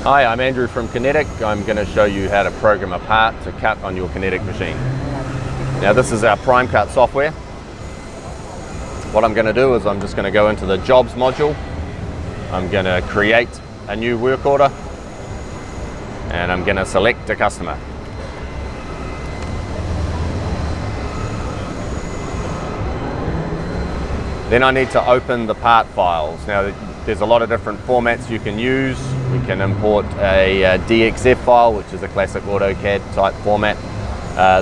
Hi, I'm Andrew from Kinetic. I'm going to show you how to program a part to cut on your Kinetic machine. Now this is our Primecut software. What I'm going to do is I'm just going to go into the Jobs module. I'm going to create a new work order and I'm going to select a customer. Then I need to open the part files. Now there's a lot of different formats you can use. We can import a Dxf file, which is a classic AutoCAD type format.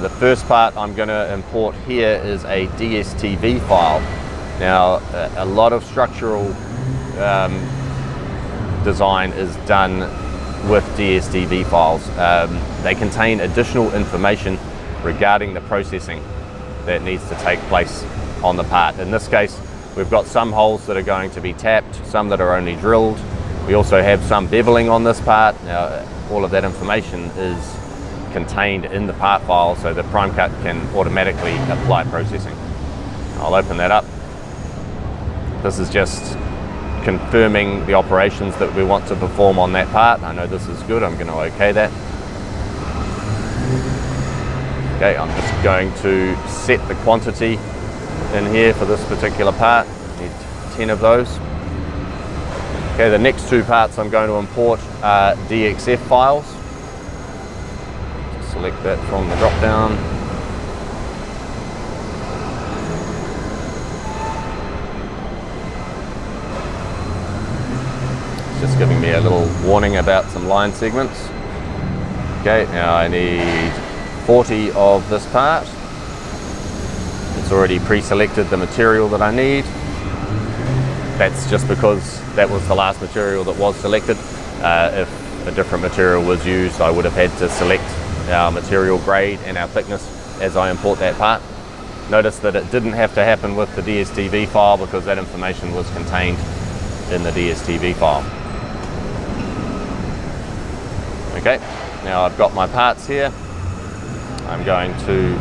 The first part I'm going to import here is a DSTV file. Now a lot of structural design is done with DSTV files. They contain additional information regarding the processing that needs to take place on the part. In this case, we've got some holes that are going to be tapped, some that are only drilled. We also have some beveling on this part. Now, all of that information is contained in the part file, so the Primecut can automatically apply processing. I'll open that up. This is just confirming the operations that we want to perform on that part. I know this is good, I'm going to OK that. Okay, I'm just going to set the quantity in here for this particular part. I need 10 of those. Okay, the next two parts I'm going to import are Dxf files. Just select that from the drop down. It's just giving me a little warning about some line segments. Okay, now I need 40 of this part. It's already pre-selected the material that I need. That's just because that was the last material that was selected. If a different material was used, I would have had to select our material grade and our thickness as I import that part. Notice that it didn't have to happen with the DSTV file because that information was contained in the DSTV file. Okay, now I've got my parts here. I'm going to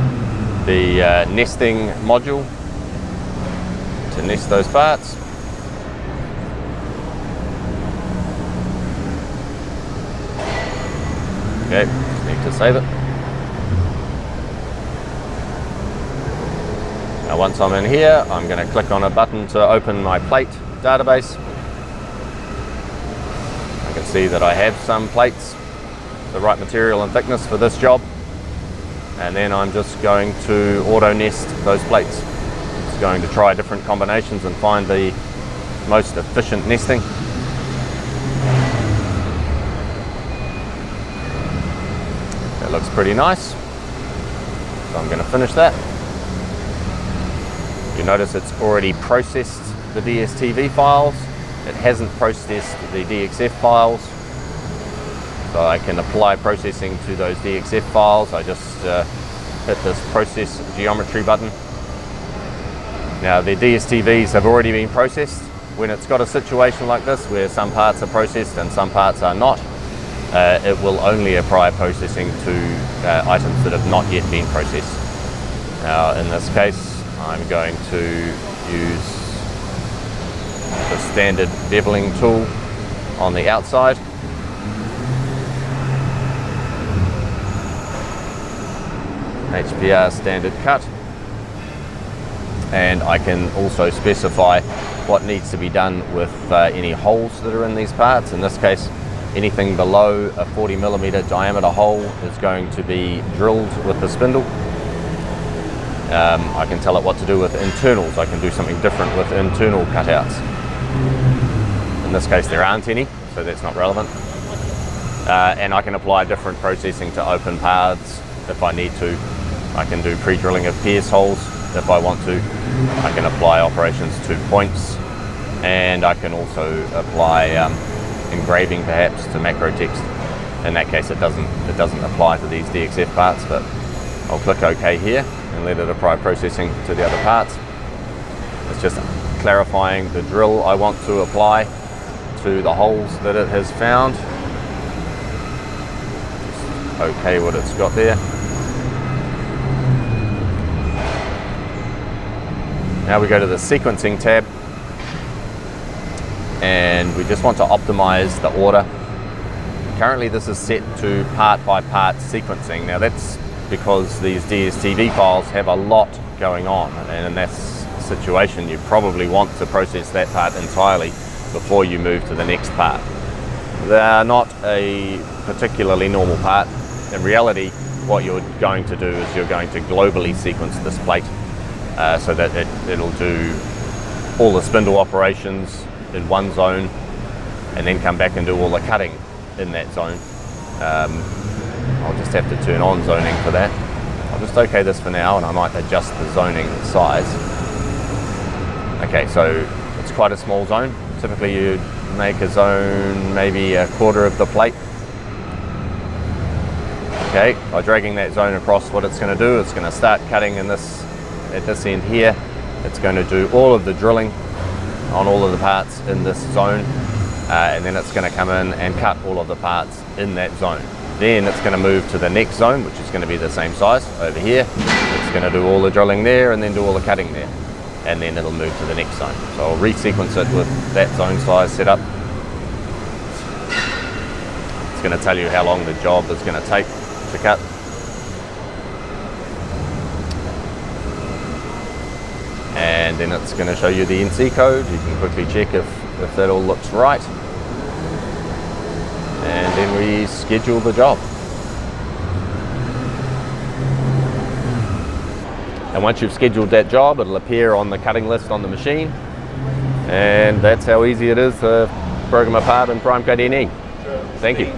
the nesting module to nest those parts. Okay, just need to save it. Now once I'm in here, I'm going to click on a button to open my plate database. I can see that I have some plates, the right material and thickness for this job. And then I'm just going to auto nest those plates. Just going to try different combinations and find the most efficient nesting. That looks pretty nice. So I'm going to finish that. You notice it's already processed the DSTV files. It hasn't processed the Dxf files. So I can apply processing to those Dxf files. I just hit this process geometry button. Now the DSTVs have already been processed. When it's got a situation like this where some parts are processed and some parts are not, it will only apply processing to items that have not yet been processed. Now in this case, I'm going to use the standard beveling tool on the outside. HPR standard cut, and I can also specify what needs to be done with any holes that are in these parts. In this case, anything below a 40mm diameter hole is going to be drilled with the spindle. I can tell it what to do with internals. I can do something different with internal cutouts. In this case there aren't any, so that's not relevant. And I can apply different processing to open paths if I need to. I can do pre-drilling of pierce holes if I want to. I can apply operations to points, and I can also apply engraving perhaps to macro text. In that case it doesn't apply to these Dxf parts, but I'll click OK here and let it apply processing to the other parts. It's just clarifying the drill I want to apply to the holes that it has found. Just OK what it's got there. Now we go to the sequencing tab, and we just want to optimize the order currently this is set to part by part sequencing. Now that's because these DSTV files have a lot going on, and in that situation you probably want to process that part entirely before you move to the next part. They are not a particularly normal part. In reality, what you're going to do is you're going to globally sequence this plate so that it'll do all the spindle operations in one zone and then come back and do all the cutting in that zone. I'll just have to turn on zoning for that. I'll just OK this for now, and I might adjust the zoning size. Okay, so it's quite a small zone. Typically you'd make a zone maybe a quarter of the plate. Okay, by dragging that zone across, what it's going to do, it's going to start cutting in this, at this end here. It's going to do all of the drilling on all of the parts in this zone, and then it's going to come in and cut all of the parts in that zone. Then it's going to move to the next zone, which is going to be the same size over here. It's going to do all the drilling there and then do all the cutting there, and then it'll move to the next zone. So I'll resequence it with that zone size set up. It's going to tell you how long the job is going to take to cut. And then it's going to show you the NC code. You can quickly check if that all looks right. And then we schedule the job. And once you've scheduled that job, it'll appear on the cutting list on the machine. And that's how easy it is to program a part in Primecut NE. Thank you.